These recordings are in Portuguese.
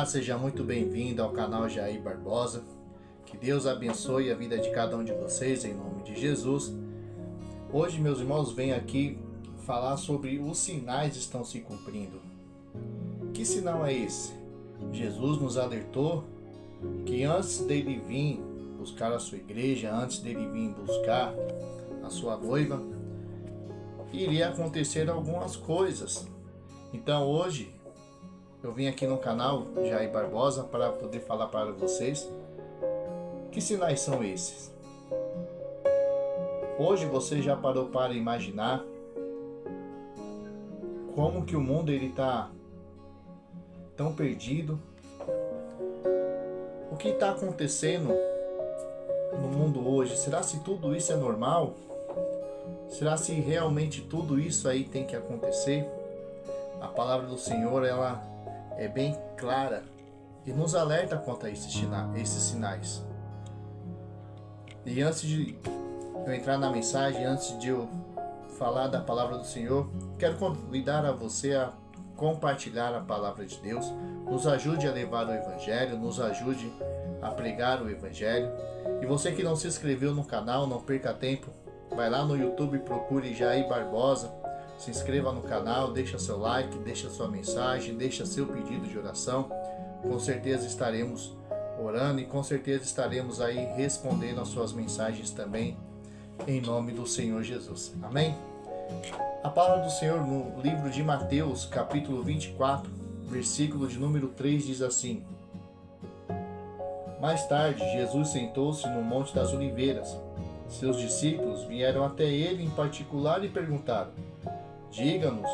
Olá, seja muito bem-vindo ao canal Jair Barbosa. Que Deus abençoe a vida de cada um de vocês em nome de Jesus. Hoje, meus irmãos, venho aqui falar sobre os sinais que estão se cumprindo. Que sinal é esse? Jesus nos alertou que antes dele vir buscar a sua igreja, antes dele vir buscar a sua noiva, iria acontecer algumas coisas. Então hoje eu vim aqui no canal Jair Barbosa para poder falar para vocês que sinais são esses. Hoje você já parou para imaginar como que o mundo está tão perdido? O que está acontecendo no mundo hoje? Será se tudo isso é normal? Será se realmente tudo isso aí tem que acontecer? A palavra do Senhor, ela é bem clara e nos alerta quanto a esses sinais. E antes de eu entrar na mensagem, antes de eu falar da palavra do Senhor, quero convidar a você a compartilhar a palavra de Deus. Nos ajude a levar o Evangelho, nos ajude a pregar o Evangelho. E você que não se inscreveu no canal, não perca tempo, vai lá no YouTube, procure Jair Barbosa, se inscreva no canal, deixa seu like, deixa sua mensagem, deixa seu pedido de oração. Com certeza estaremos orando e com certeza estaremos aí respondendo as suas mensagens também, em nome do Senhor Jesus. Amém? A palavra do Senhor no livro de Mateus, capítulo 24, versículo de número 3 diz assim: Mais tarde, Jesus sentou-se no Monte das Oliveiras. Seus discípulos vieram até ele em particular e perguntaram: Diga-nos,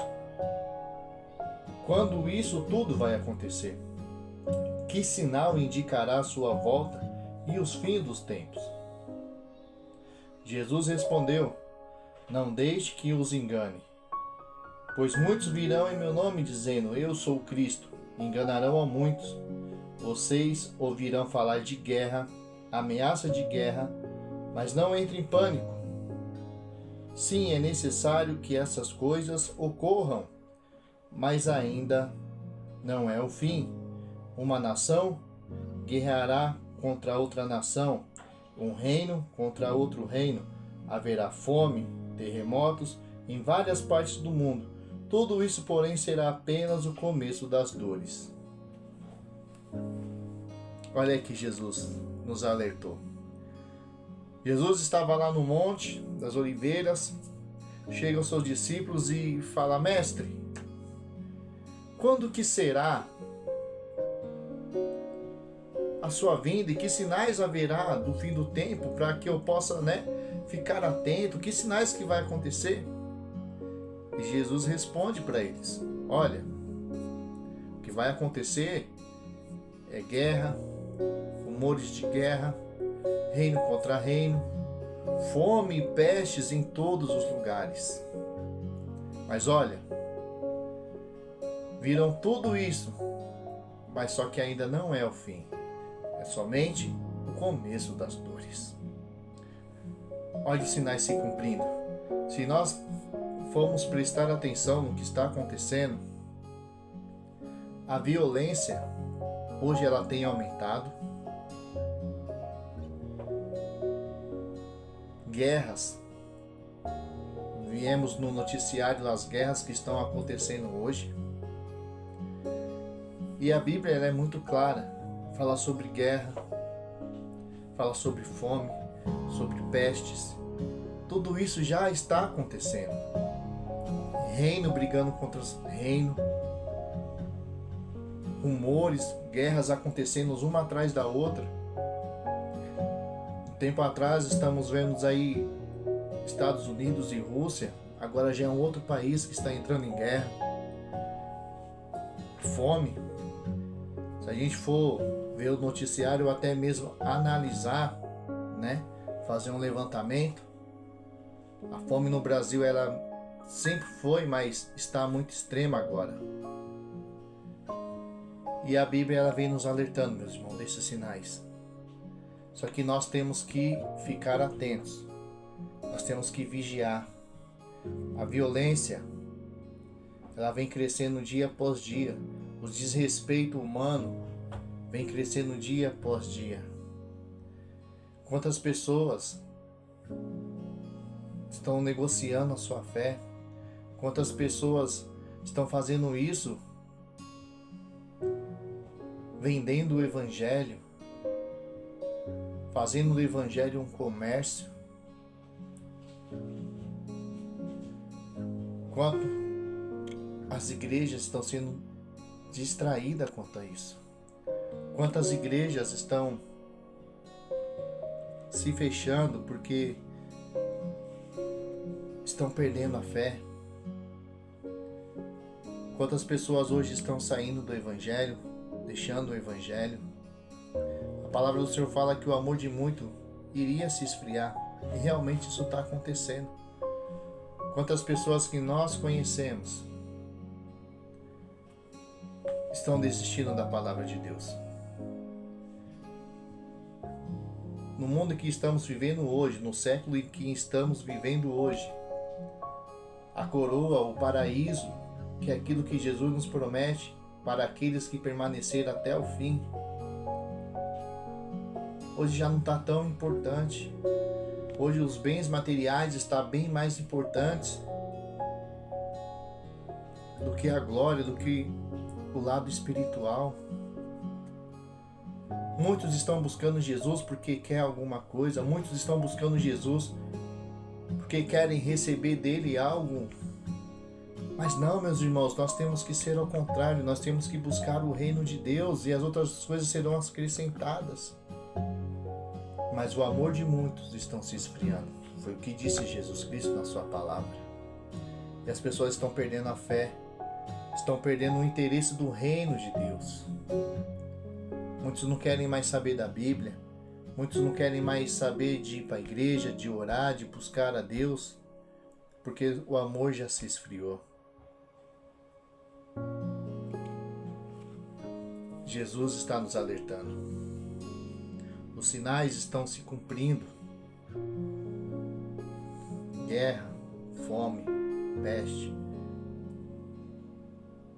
quando isso tudo vai acontecer? Que sinal indicará a sua volta e os fins dos tempos? Jesus respondeu: Não deixe que os engane, pois muitos virão em meu nome dizendo: Eu sou o Cristo, e enganarão a muitos. Vocês ouvirão falar de guerra, ameaça de guerra, mas não entre em pânico. Sim, é necessário que essas coisas ocorram, mas ainda não é o fim. Uma nação guerreará contra outra nação, um reino contra outro reino. Haverá fome, terremotos em várias partes do mundo. Tudo isso, porém, será apenas o começo das dores. Olha aí que Jesus nos alertou. Jesus estava lá no Monte das Oliveiras, chega aos seus discípulos e fala: Mestre, quando que será a sua vinda e que sinais haverá do fim do tempo para que eu possa, ficar atento? Que sinais que vai acontecer? E Jesus responde para eles: Olha, o que vai acontecer é guerra, rumores de guerra, reino contra reino, fome e pestes em todos os lugares. Mas olha, viram tudo isso, mas só que ainda não é o fim. É somente o começo das dores. Olha os sinais se cumprindo. Se nós formos prestar atenção no que está acontecendo, a violência hoje ela tem aumentado. Guerras. Viemos no noticiário das guerras que estão acontecendo hoje. E a Bíblia ela é muito clara. Fala sobre guerra, fala sobre fome, sobre pestes. Tudo isso já está acontecendo. Reino brigando contra reino. Rumores, guerras acontecendo uma atrás da outra. Tempo atrás estamos vendo aí Estados Unidos e Rússia, agora já é um outro país que está entrando em guerra. Fome. Se a gente for ver o noticiário ou até mesmo analisar, fazer um levantamento, a fome no Brasil ela sempre foi, mas está muito extrema agora. E a Bíblia ela vem nos alertando, meus irmãos, desses sinais. Só que nós temos que ficar atentos. Nós temos que vigiar. A violência, ela vem crescendo dia após dia. O desrespeito humano, vem crescendo dia após dia. Quantas pessoas estão negociando a sua fé? Quantas pessoas estão fazendo isso, vendendo o Evangelho, fazendo do Evangelho um comércio? Quanto as igrejas estão sendo distraídas quanto a isso? Quantas igrejas estão se fechando porque estão perdendo a fé? Quantas pessoas hoje estão saindo do Evangelho, deixando o Evangelho? A palavra do Senhor fala que o amor de muito iria se esfriar, e realmente isso está acontecendo. Quantas pessoas que nós conhecemos estão desistindo da palavra de Deus? No mundo que estamos vivendo hoje, no século em que estamos vivendo hoje, a coroa, o paraíso, que é aquilo que Jesus nos promete para aqueles que permaneceram até o fim, hoje já não está tão importante. Hoje os bens materiais estão bem mais importantes do que a glória, do que o lado espiritual. Muitos estão buscando Jesus porque quer alguma coisa, muitos estão buscando Jesus porque querem receber dele algo. Mas não, meus irmãos, nós temos que ser ao contrário, nós temos que buscar o reino de Deus e as outras coisas serão acrescentadas. Mas o amor de muitos estão se esfriando. Foi o que disse Jesus Cristo na sua palavra. E as pessoas estão perdendo a fé, estão perdendo o interesse do reino de Deus. Muitos não querem mais saber da Bíblia, muitos não querem mais saber de ir para a igreja, de orar, de buscar a Deus, porque o amor já se esfriou. Jesus está nos alertando. Os sinais estão se cumprindo. Guerra, fome, peste,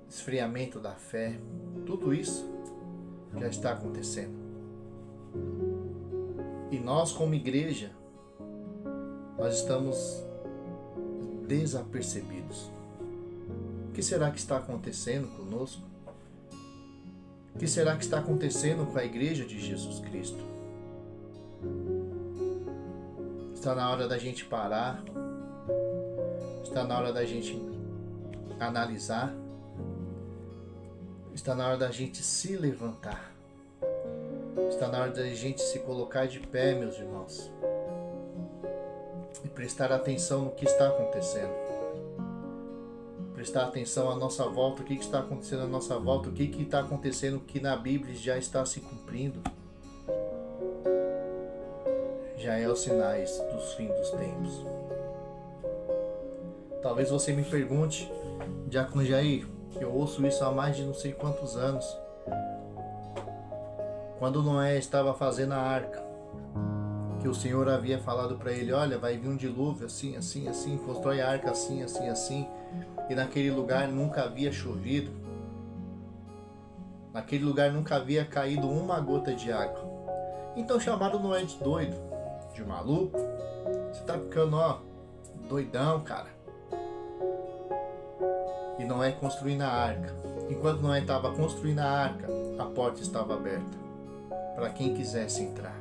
esfriamento da fé, tudo isso já está acontecendo. E nós, como igreja, nós estamos desapercebidos. O que será que está acontecendo conosco? O que será que está acontecendo com a igreja de Jesus Cristo? Está na hora da gente parar. Está na hora da gente analisar. Está na hora da gente se levantar. Está na hora da gente se colocar de pé, meus irmãos, e prestar atenção no que está acontecendo. Prestar atenção à nossa volta, o que está acontecendo à nossa volta, o que está acontecendo que na Bíblia já está se cumprindo. Já é os sinais dos fins dos tempos. Talvez você me pergunte, Diácono Jair, eu ouço isso há mais de não sei quantos anos. Quando Noé estava fazendo a arca, que o Senhor havia falado para ele, olha, vai vir um dilúvio assim, assim, assim, constrói a arca assim, assim, assim, e naquele lugar nunca havia chovido, naquele lugar nunca havia caído uma gota de água. Então chamaram Noé de doido, de maluco. Você tá ficando, doidão, cara. E Noé construindo a arca. Enquanto Noé estava construindo a arca, a porta estava aberta para quem quisesse entrar.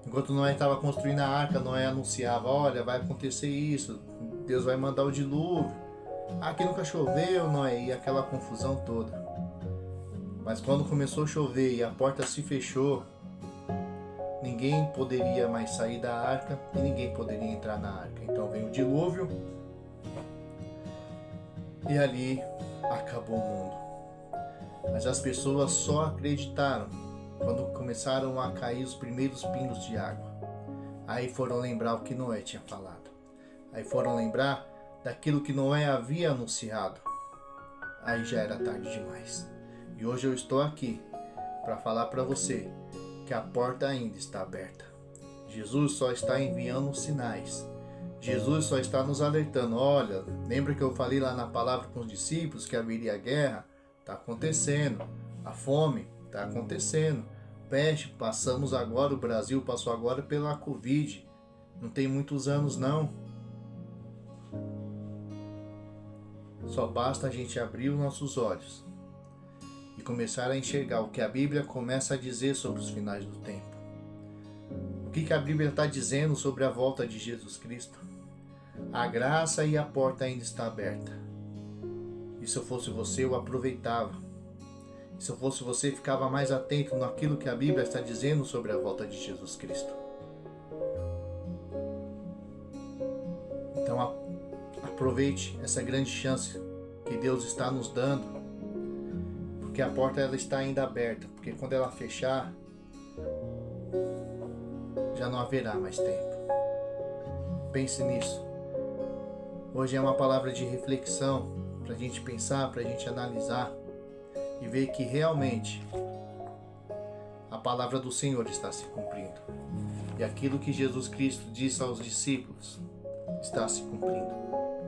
Enquanto Noé estava construindo a arca, Noé anunciava, olha, vai acontecer isso, Deus vai mandar o dilúvio. Aqui nunca choveu, Noé, e aquela confusão toda. Mas quando começou a chover e a porta se fechou, ninguém poderia mais sair da arca e ninguém poderia entrar na arca. Então veio o dilúvio e ali acabou o mundo. Mas as pessoas só acreditaram quando começaram a cair os primeiros pingos de água. Aí foram lembrar o que Noé tinha falado. Aí foram lembrar daquilo que Noé havia anunciado. Aí já era tarde demais. E hoje eu estou aqui para falar para você que a porta ainda está aberta. Jesus só está enviando sinais. Jesus só está nos alertando. Olha, lembra que eu falei lá na palavra com os discípulos que haveria guerra? Está acontecendo. A fome Está acontecendo. Peste, passamos agora, o Brasil passou agora pela Covid. Não tem muitos anos não. Só basta a gente abrir os nossos olhos e começar a enxergar o que a Bíblia começa a dizer sobre os finais do tempo. O que a Bíblia está dizendo sobre a volta de Jesus Cristo? A graça e a porta ainda está aberta. E se eu fosse você, eu aproveitava. E se eu fosse você, ficava mais atento naquilo que a Bíblia está dizendo sobre a volta de Jesus Cristo. Então aproveite essa grande chance que Deus está nos dando, porque a porta ela está ainda aberta, porque quando ela fechar, já não haverá mais tempo. Pense nisso. Hoje é uma palavra de reflexão para a gente pensar, para a gente analisar e ver que realmente a palavra do Senhor está se cumprindo. E aquilo que Jesus Cristo disse aos discípulos está se cumprindo.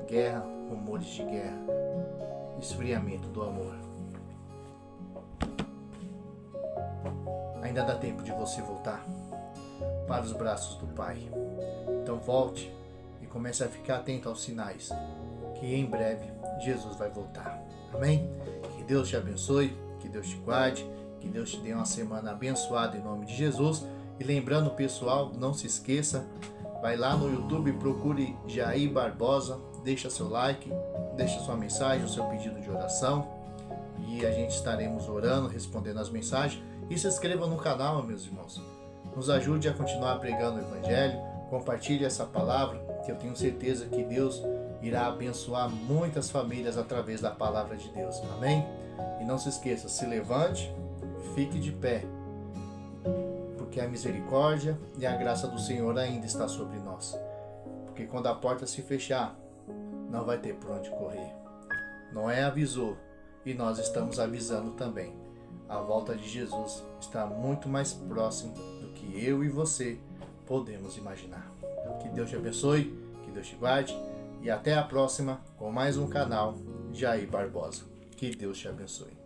Guerra, rumores de guerra, esfriamento do amor. Ainda dá tempo de você voltar para os braços do Pai. Então volte e comece a ficar atento aos sinais, que em breve Jesus vai voltar. Amém? Que Deus te abençoe, que Deus te guarde, que Deus te dê uma semana abençoada em nome de Jesus. E lembrando, pessoal, não se esqueça, vai lá no YouTube, procure Jair Barbosa, deixa seu like, deixa sua mensagem, o seu pedido de oração, e a gente estaremos orando, respondendo as mensagens. E se inscreva no canal, meus irmãos. Nos ajude a continuar pregando o Evangelho, compartilhe essa palavra, que eu tenho certeza que Deus irá abençoar muitas famílias através da palavra de Deus. Amém? E não se esqueça, se levante, fique de pé, porque a misericórdia e a graça do Senhor ainda está sobre nós. Porque quando a porta se fechar, não vai ter por onde correr. Noé avisou e nós estamos avisando também. A volta de Jesus está muito mais próximo do que eu e você podemos imaginar. Que Deus te abençoe, que Deus te guarde e até a próxima com mais um canal Jair Barbosa. Que Deus te abençoe.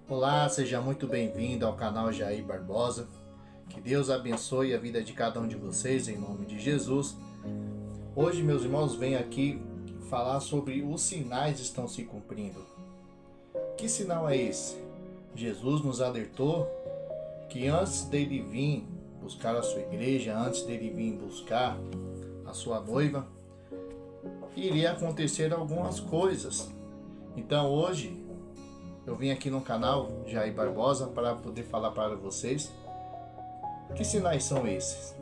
Olá, seja muito bem-vindo ao canal Jair Barbosa. Que Deus abençoe a vida de cada um de vocês em nome de Jesus. Hoje, meus irmãos, venho aqui falar sobre os sinais que estão se cumprindo. Que sinal é esse? Jesus nos alertou que antes dele vir buscar a sua igreja, antes dele vir buscar a sua noiva, iria acontecer algumas coisas. Então hoje eu vim aqui no canal Jair Barbosa para poder falar para vocês que sinais são esses.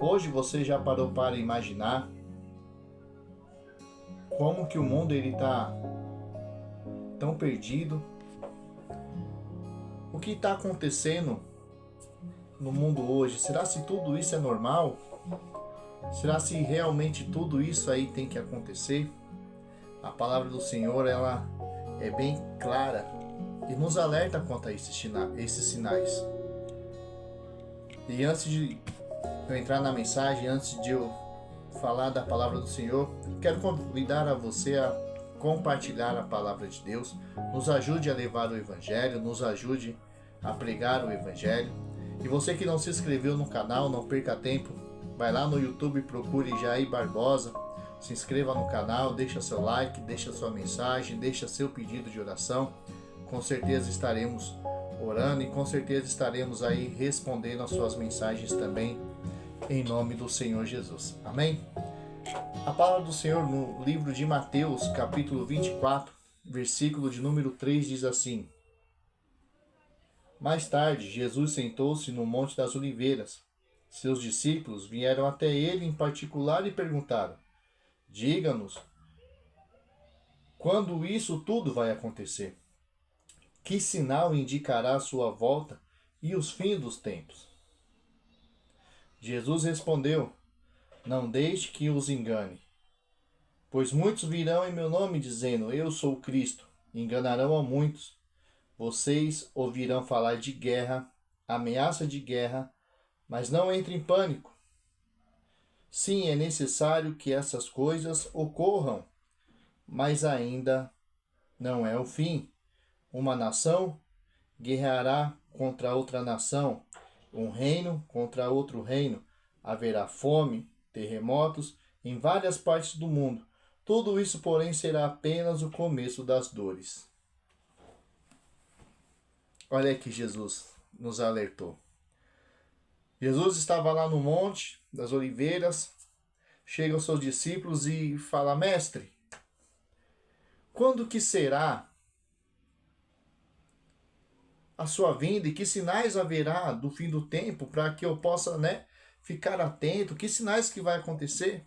Hoje você já parou para imaginar como que o mundo está tão perdido? O que está acontecendo no mundo hoje? Será se tudo isso é normal? Será se realmente tudo isso aí tem que acontecer? A palavra do Senhor, ela é bem clara e nos alerta quanto a esses sinais. E antes de eu entrar na mensagem, antes de eu falar da palavra do Senhor, quero convidar a você a compartilhar a palavra de Deus. Nos ajude a levar o Evangelho, nos ajude a pregar o Evangelho. E você que não se inscreveu no canal, não perca tempo, vai lá no YouTube, procure Jair Barbosa, se inscreva no canal, deixa seu like, deixa sua mensagem, deixa seu pedido de oração. Com certeza estaremos orando e com certeza estaremos aí respondendo as suas mensagens também, em nome do Senhor Jesus. Amém? A palavra do Senhor no livro de Mateus, capítulo 24, versículo de número 3 diz assim: Mais tarde, Jesus sentou-se no Monte das Oliveiras. Seus discípulos vieram até ele em particular e perguntaram: Diga-nos, quando isso tudo vai acontecer? Que sinal indicará a sua volta e os fins dos tempos? Jesus respondeu: Não deixe que os engane. Pois muitos virão em meu nome dizendo, eu sou o Cristo, e enganarão a muitos. Vocês ouvirão falar de guerra, ameaça de guerra, mas não entrem em pânico. Sim, é necessário que essas coisas ocorram, mas ainda não é o fim. Uma nação guerreará contra outra nação, um reino contra outro reino. Haverá fome, terremotos em várias partes do mundo. Tudo isso, porém, será apenas o começo das dores. Olha que Jesus nos alertou. Jesus estava lá no Monte das Oliveiras, chega aos seus discípulos e fala, mestre, quando que será a sua vinda e que sinais haverá do fim do tempo para que eu possa, ficar atento? Que sinais que vai acontecer?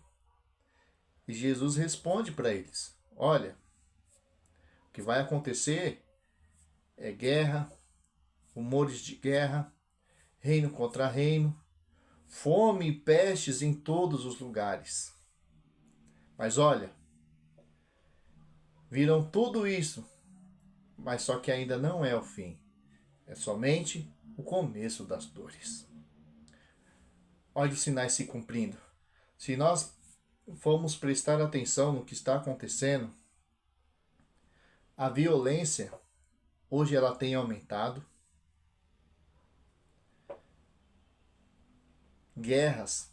E Jesus responde para eles, olha, o que vai acontecer é guerra, rumores de guerra, reino contra reino, fome e pestes em todos os lugares. Mas olha, viram tudo isso, mas só que ainda não é o fim. É somente o começo das dores. Olha os sinais se cumprindo. Se nós formos prestar atenção no que está acontecendo, a violência, hoje ela tem aumentado. Guerras.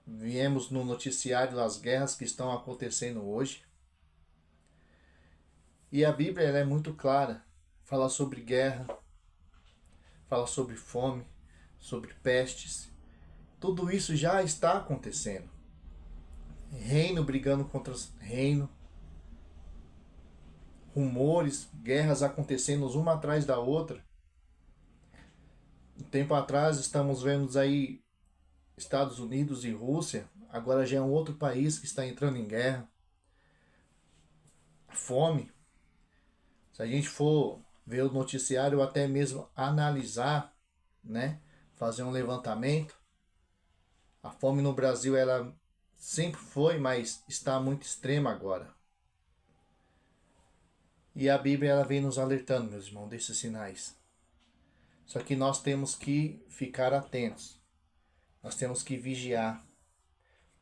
Viemos no noticiário as guerras que estão acontecendo hoje. E a Bíblia ela é muito clara. Fala sobre guerra, fala sobre fome, sobre pestes. Tudo isso já está acontecendo. Reino brigando contra reino. Rumores, guerras acontecendo uma atrás da outra. Um tempo atrás estamos vendo aí Estados Unidos e Rússia. Agora já é um outro país que está entrando em guerra. Fome. Se a gente for ver o noticiário ou até mesmo analisar, fazer um levantamento, a fome no Brasil ela sempre foi, mas está muito extrema agora. E a Bíblia ela vem nos alertando, meus irmãos, desses sinais. Só que nós temos que ficar atentos. Nós temos que vigiar.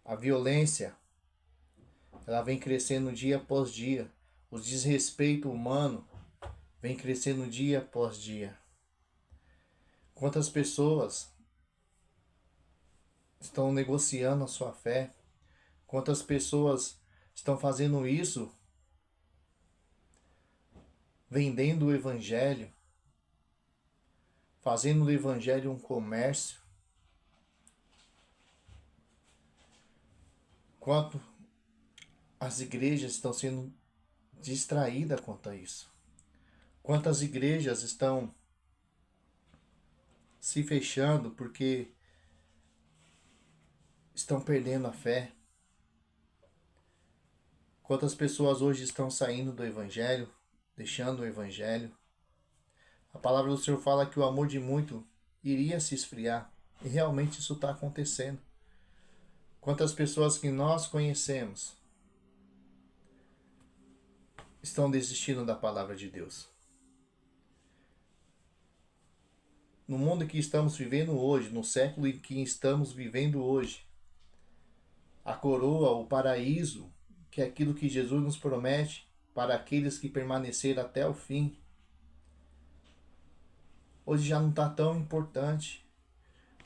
A violência ela vem crescendo dia após dia. O desrespeito humano vem crescendo dia após dia. Quantas pessoas estão negociando a sua fé? Quantas pessoas estão fazendo isso? Vendendo o evangelho, fazendo do evangelho um comércio. Quanto as igrejas estão sendo distraídas quanto a isso. Quantas igrejas estão se fechando porque estão perdendo a fé. Quantas pessoas hoje estão saindo do evangelho, deixando o evangelho. A palavra do Senhor fala que o amor de muito iria se esfriar. E realmente isso está acontecendo. Quantas pessoas que nós conhecemos estão desistindo da palavra de Deus. No mundo que estamos vivendo hoje, no século em que estamos vivendo hoje, a coroa, o paraíso, que é aquilo que Jesus nos promete para aqueles que permaneceram até o fim, hoje já não está tão importante.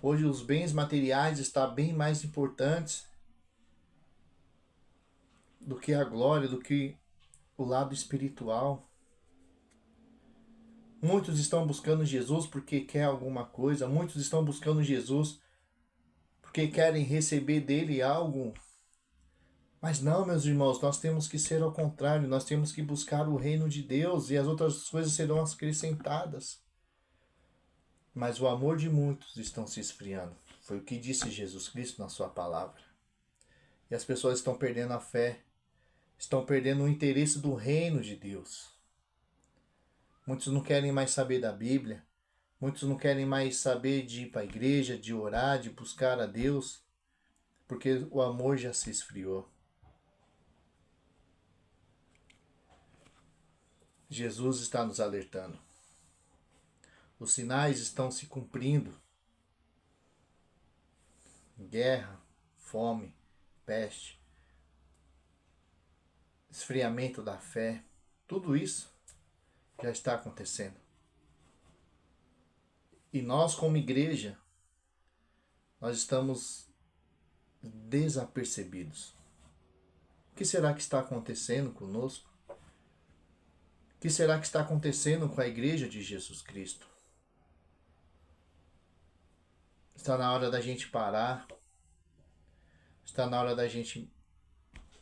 Hoje os bens materiais estão bem mais importantes do que a glória, do que o lado espiritual. Muitos estão buscando Jesus porque quer alguma coisa. Muitos estão buscando Jesus porque querem receber dele algo. Mas não, meus irmãos, nós temos que ser ao contrário. Nós temos que buscar o reino de Deus e as outras coisas serão acrescentadas. Mas o amor de muitos estão se esfriando. Foi o que disse Jesus Cristo na sua palavra. E as pessoas estão perdendo a fé. Estão perdendo o interesse do reino de Deus. Muitos não querem mais saber da Bíblia. Muitos não querem mais saber de ir para a igreja, de orar, de buscar a Deus. Porque o amor já se esfriou. Jesus está nos alertando. Os sinais estão se cumprindo. Guerra, fome, peste, esfriamento da fé, tudo isso já está acontecendo. E nós, como igreja, nós estamos desapercebidos. O que será que está acontecendo conosco? O que será que está acontecendo com a igreja de Jesus Cristo? Está na hora da gente parar. Está na hora da gente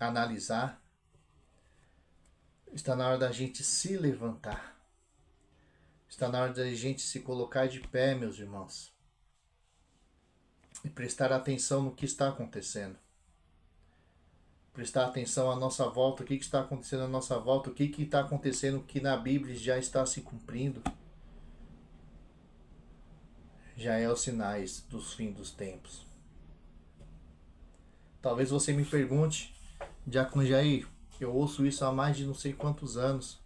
analisar. Está na hora da gente se levantar. Está na hora da gente se colocar de pé, meus irmãos. E prestar atenção no que está acontecendo. Prestar atenção à nossa volta, o que está acontecendo à nossa volta, o que está acontecendo que na Bíblia já está se cumprindo. Já é os sinais dos fins dos tempos. Talvez você me pergunte, Diácono Jair, eu ouço isso há mais de não sei quantos anos.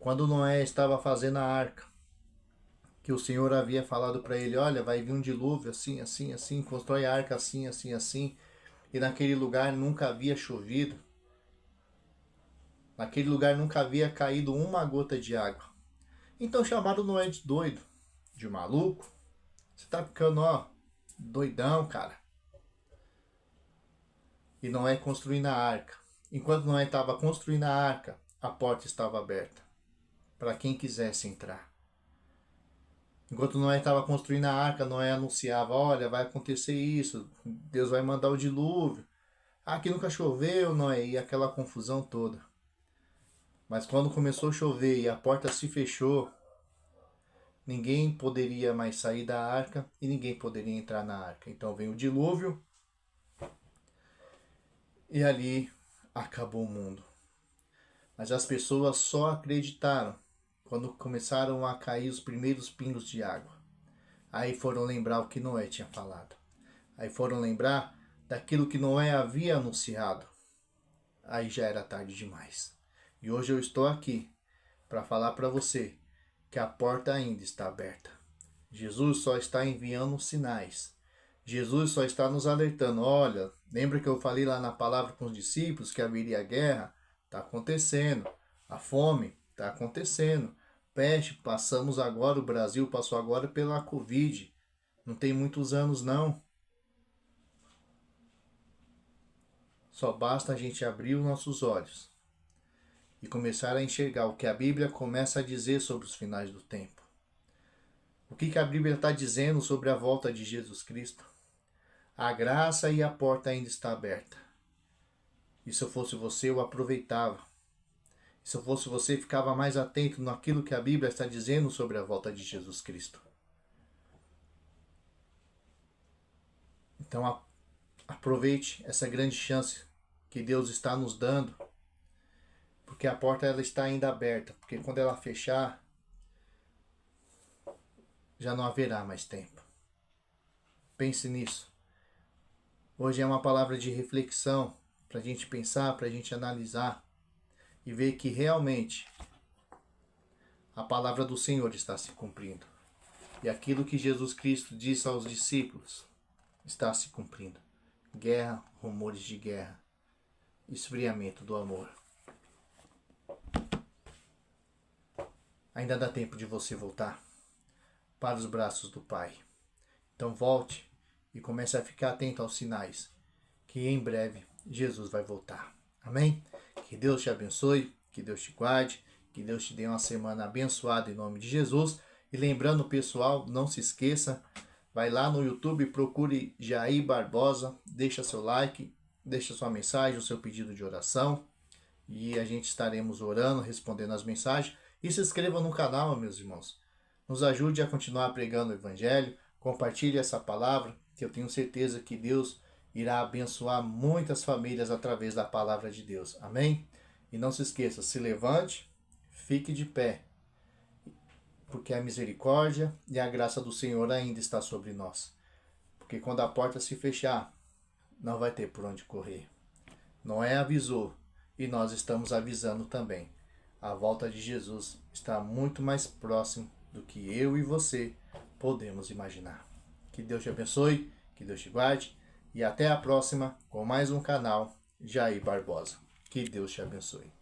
Quando Noé estava fazendo a arca, que o Senhor havia falado para ele, olha, vai vir um dilúvio assim, assim, assim, constrói a arca assim, assim, assim. E naquele lugar nunca havia chovido. Naquele lugar nunca havia caído uma gota de água. Então chamaram Noé de doido, de maluco. Você tá ficando, doidão, cara. E Noé construindo a arca. Enquanto Noé estava construindo a arca, a porta estava aberta para quem quisesse entrar. Enquanto Noé estava construindo a arca, Noé anunciava, olha, vai acontecer isso, Deus vai mandar o dilúvio. Aqui nunca choveu, Noé, e aquela confusão toda. Mas quando começou a chover e a porta se fechou, ninguém poderia mais sair da arca e ninguém poderia entrar na arca. Então veio o dilúvio e ali acabou o mundo. Mas as pessoas só acreditaram quando começaram a cair os primeiros pingos de água. Aí foram lembrar o que Noé tinha falado. Aí foram lembrar daquilo que Noé havia anunciado. Aí já era tarde demais. E hoje eu estou aqui para falar para você que a porta ainda está aberta. Jesus só está enviando sinais. Jesus só está nos alertando. Olha, lembra que eu falei lá na palavra com os discípulos que haveria guerra? Está acontecendo. A fome está acontecendo. Peste, passamos agora, o Brasil passou agora pela Covid. Não tem muitos anos não. Só basta a gente abrir os nossos olhos e começar a enxergar o que a Bíblia começa a dizer sobre os finais do tempo. O que a Bíblia está dizendo sobre a volta de Jesus Cristo? A graça e a porta ainda está aberta. E se eu fosse você, eu aproveitava. E se eu fosse você, ficava mais atento naquilo que a Bíblia está dizendo sobre a volta de Jesus Cristo. Então aproveite essa grande chance que Deus está nos dando, porque a porta ela está ainda aberta, porque quando ela fechar, já não haverá mais tempo. Pense nisso. Hoje é uma palavra de reflexão para a gente pensar, para a gente analisar e ver que realmente a palavra do Senhor está se cumprindo. E aquilo que Jesus Cristo disse aos discípulos está se cumprindo. Guerra, rumores de guerra, esfriamento do amor. Ainda dá tempo de você voltar para os braços do Pai. Então volte e comece a ficar atento aos sinais, que em breve Jesus vai voltar. Amém? Que Deus te abençoe, que Deus te guarde, que Deus te dê uma semana abençoada em nome de Jesus. E lembrando, pessoal, não se esqueça, vai lá no YouTube, procure Jair Barbosa, deixa seu like, deixa sua mensagem, o seu pedido de oração. E a gente estaremos orando, respondendo as mensagens. E se inscreva no canal, meus irmãos. Nos ajude a continuar pregando o Evangelho. Compartilhe essa palavra, que eu tenho certeza que Deus irá abençoar muitas famílias através da palavra de Deus. Amém? E não se esqueça, se levante, fique de pé, porque a misericórdia e a graça do Senhor ainda está sobre nós. Porque quando a porta se fechar, não vai ter por onde correr. Noé avisou e nós estamos avisando também. A volta de Jesus está muito mais próximo do que eu e você podemos imaginar. Que Deus te abençoe, que Deus te guarde e até a próxima com mais um canal Jair Barbosa. Que Deus te abençoe.